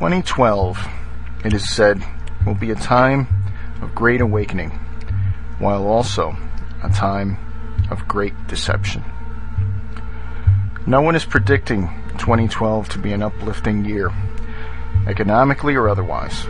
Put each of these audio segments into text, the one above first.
2012, it is said, will be a time of great awakening, while also a time of great deception. No one is predicting 2012 to be an uplifting year, economically or otherwise.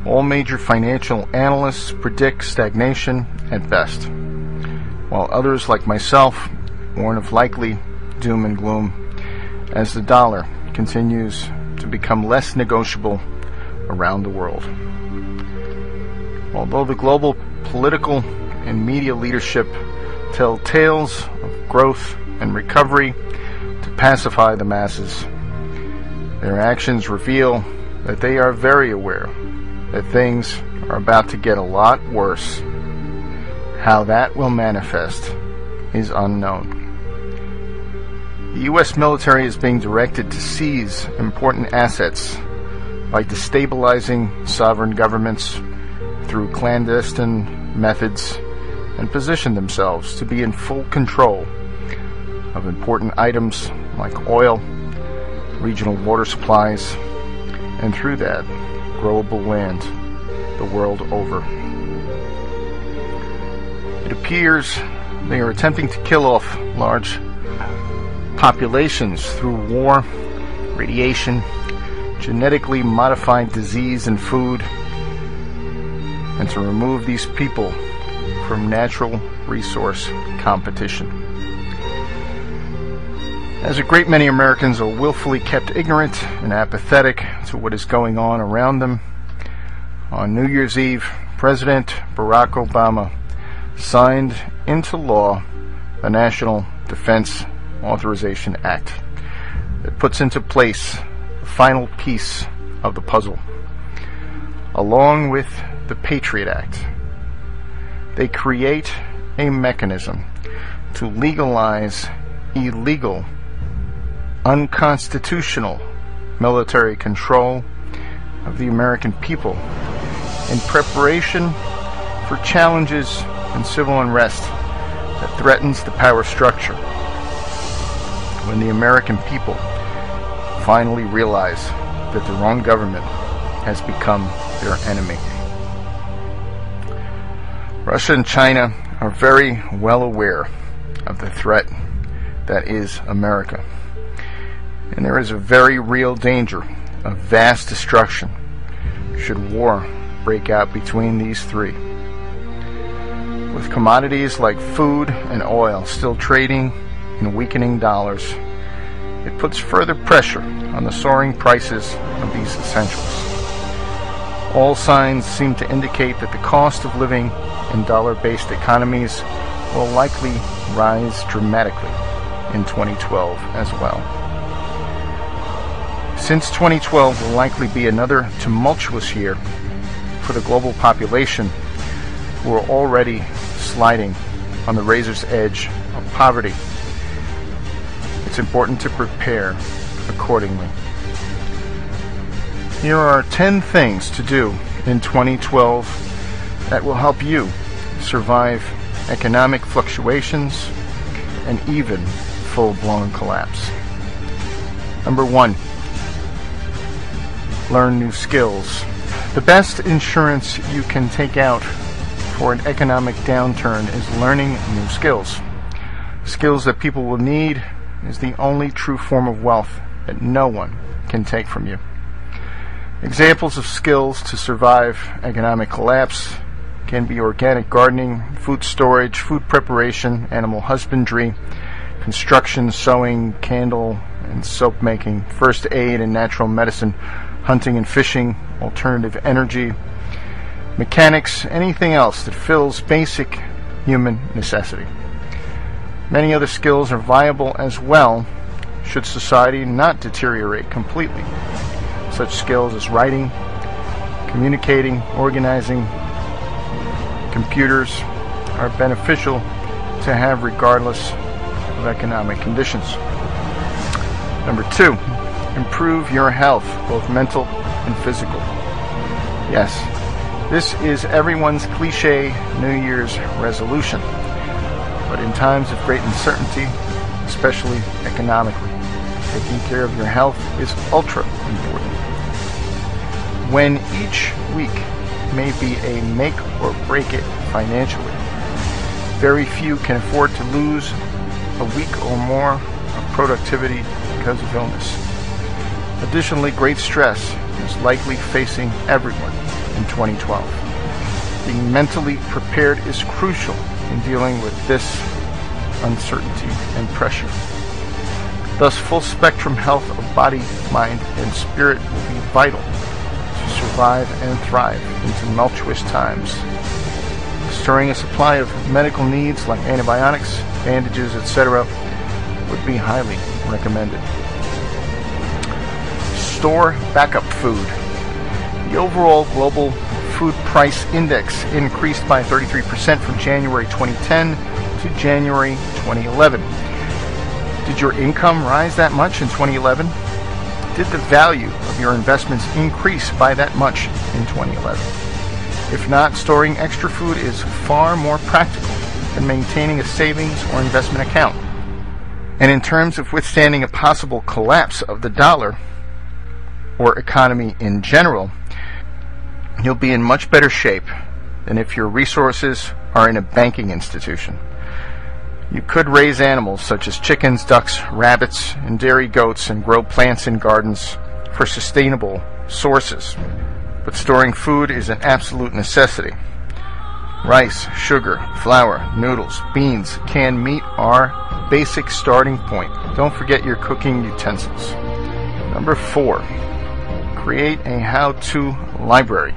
All major financial analysts predict stagnation at best, while others like myself warn of likely doom and gloom as the dollar continues to become less negotiable around the world. Although the global political and media leadership tell tales of growth and recovery to pacify the masses, their actions reveal that they are very aware that things are about to get a lot worse. How that will manifest is unknown. The U.S. military is being directed to seize important assets by destabilizing sovereign governments through clandestine methods and position themselves to be in full control of important items like oil, regional water supplies, and through that, growable land the world over. It appears they are attempting to kill off large populations through war, radiation, genetically modified disease and food, and to remove these people from natural resource competition. As a great many Americans are willfully kept ignorant and apathetic to what is going on around them, on New Year's Eve, President Barack Obama signed into law the National Defense Authorization Act that puts into place the final piece of the puzzle, along with the Patriot Act. They create a mechanism to legalize illegal, unconstitutional military control of the American people in preparation for challenges and civil unrest that threatens the power structure when the American people finally realize that their own government has become their enemy. Russia and China are very well aware of the threat that is America, and there is a very real danger of vast destruction should war break out between these three. With commodities like food and oil still trading in weakening dollars, it puts further pressure on the soaring prices of these essentials. All signs seem to indicate that the cost of living in dollar-based economies will likely rise dramatically in 2012 as well. Since 2012 will likely be another tumultuous year for the global population who are already sliding on the razor's edge of poverty, it's important to prepare accordingly. Here are 10 things to do in 2012 that will help you survive economic fluctuations and even full-blown collapse. Number 1, learn new skills. The best insurance you can take out for an economic downturn is learning new skills. Skills that people will need is the only true form of wealth that no one can take from you. Examples of skills to survive economic collapse can be organic gardening, food storage, food preparation, animal husbandry, construction, sewing, candle and soap making, first aid and natural medicine, hunting and fishing, alternative energy, mechanics, anything else that fills basic human necessity. Many other skills are viable as well should society not deteriorate completely. Such skills as writing, communicating, organizing, computers are beneficial to have regardless of economic conditions. Number 2, improve your health, both mental and physical. Yes, this is everyone's cliche New Year's resolution, but in times of great uncertainty, especially economically, taking care of your health is ultra important. When each week may be a make or break it financially, very few can afford to lose a week or more of productivity because of illness. Additionally, great stress is likely facing everyone in 2012. Being mentally prepared is crucial in dealing with this uncertainty and pressure. Thus, full spectrum health of body, mind, and spirit will be vital to survive and thrive in tumultuous times. Storing a supply of medical needs like antibiotics, bandages, etc. would be highly recommended. Store backup food. The overall global food price index increased by 33% from January 2010 to January 2011. Did your income rise that much in 2011? Did the value of your investments increase by that much in 2011? If not, storing extra food is far more practical than maintaining a savings or investment account. And in terms of withstanding a possible collapse of the dollar or economy in general, you'll be in much better shape than if your resources are in a banking institution. You could raise animals such as chickens, ducks, rabbits, and dairy goats and grow plants in gardens for sustainable sources. But storing food is an absolute necessity. Rice, sugar, flour, noodles, beans, canned meat are basic starting point. Don't forget your cooking utensils. Number 4, create a how-to library.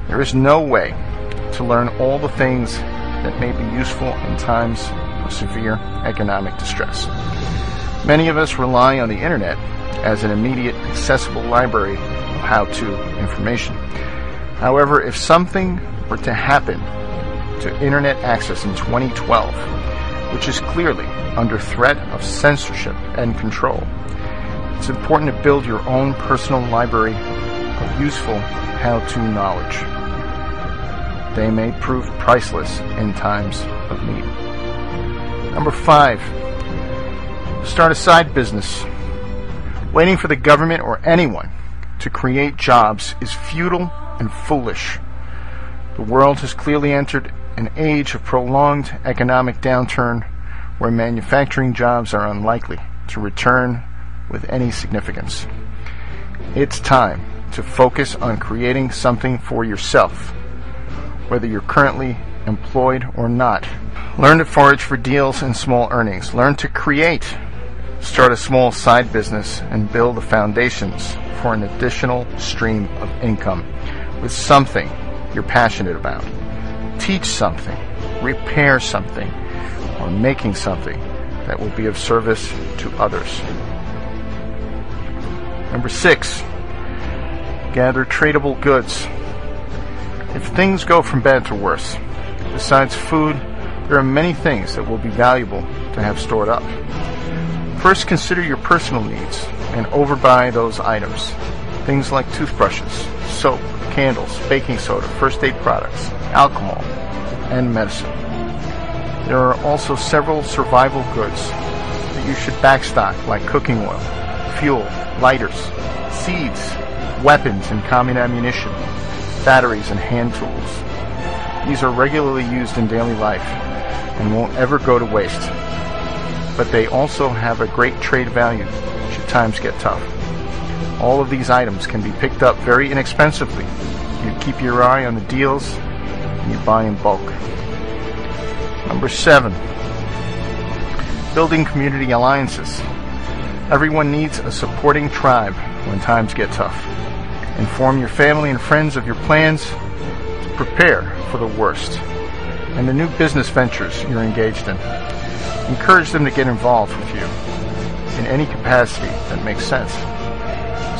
There is no way to learn all the things that may be useful in times of severe economic distress. Many of us rely on the internet as an immediate accessible library of how-to information. However, if something were to happen to internet access in 2012, which is clearly under threat of censorship and control, it's important to build your own personal library of useful how-to knowledge. They may prove priceless in times of need. Number 5, start a side business. Waiting for the government or anyone to create jobs is futile and foolish. The world has clearly entered an age of prolonged economic downturn where manufacturing jobs are unlikely to return with any significance. It's time to focus on creating something for yourself, whether you're currently employed or not. Learn to forage for deals and small earnings. Learn to create. Start a small side business and build the foundations for an additional stream of income with something you're passionate about. Teach something, repair something, or making something that will be of service to others. Number 6, gather tradable goods. If things go from bad to worse, besides food, there are many things that will be valuable to have stored up. First, consider your personal needs and overbuy those items. Things like toothbrushes, soap, candles, baking soda, first aid products, alcohol, and medicine. There are also several survival goods that you should backstock, like cooking oil, fuel, lighters, seeds, weapons and common ammunition, batteries and hand tools. These are regularly used in daily life and won't ever go to waste. But they also have a great trade value should times get tough. All of these items can be picked up very inexpensively. You keep your eye on the deals and you buy in bulk. Number 7, building community alliances. Everyone needs a supporting tribe when times get tough. Inform your family and friends of your plans to prepare for the worst and the new business ventures you're engaged in. Encourage them to get involved with you in any capacity that makes sense.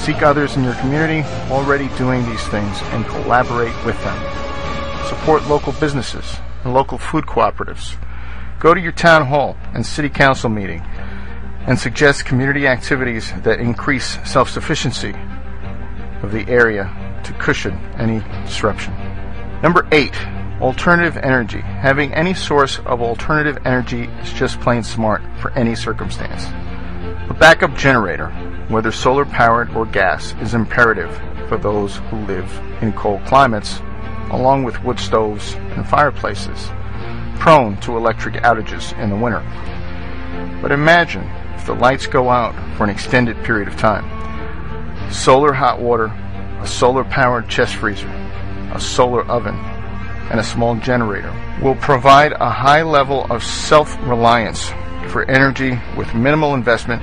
Seek others in your community already doing these things and collaborate with them. Support local businesses and local food cooperatives. Go to your town hall and city council meeting and suggest community activities that increase self-sufficiency of the area to cushion any disruption. Number 8, alternative energy. Having any source of alternative energy is just plain smart for any circumstance. A backup generator, whether solar powered or gas, is imperative for those who live in cold climates, along with wood stoves and fireplaces, prone to electric outages in the winter. But imagine if the lights go out for an extended period of time. Solar hot water, a solar-powered chest freezer, a solar oven, and a small generator will provide a high level of self-reliance for energy with minimal investment,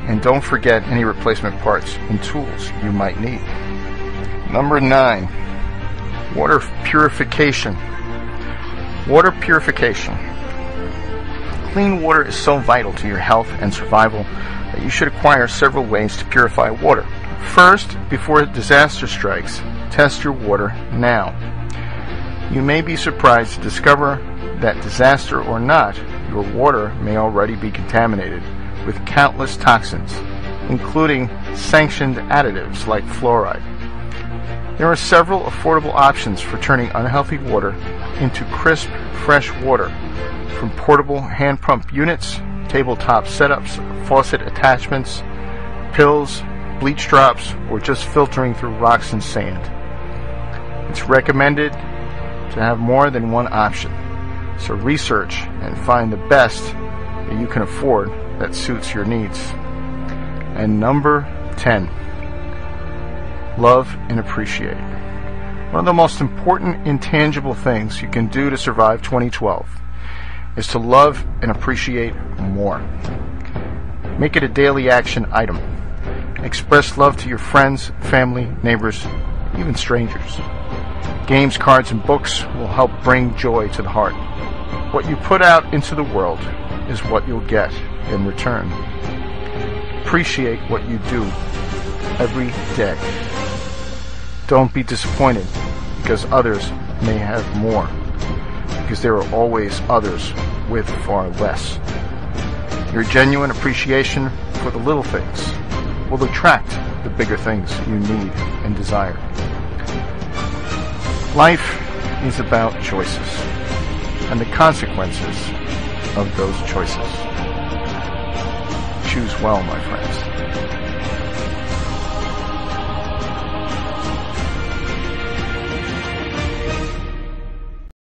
and don't forget any replacement parts and tools you might need. Number 9, water purification. Water purification. Clean water is so vital to your health and survival that you should acquire several ways to purify water. First, before a disaster strikes, test your water now. You may be surprised to discover that, disaster or not, your water may already be contaminated with countless toxins, including sanctioned additives like fluoride. There are several affordable options for turning unhealthy water into crisp, fresh water, from portable hand pump units, tabletop setups, faucet attachments, pills, bleach drops, or just filtering through rocks and sand. It's recommended to have more than one option, so research and find the best that you can afford that suits your needs. And number 10, love and appreciate. One of the most important intangible things you can do to survive 2012 is to love and appreciate more. Make it a daily action item. Express love to your friends, family, neighbors, even strangers. Games, cards, and books will help bring joy to the heart. What you put out into the world is what you'll get in return. Appreciate what you do every day. Don't be disappointed because others may have more, because there are always others with far less. Your genuine appreciation for the little things will attract the bigger things you need and desire. Life is about choices and the consequences of those choices. Choose well, my friends.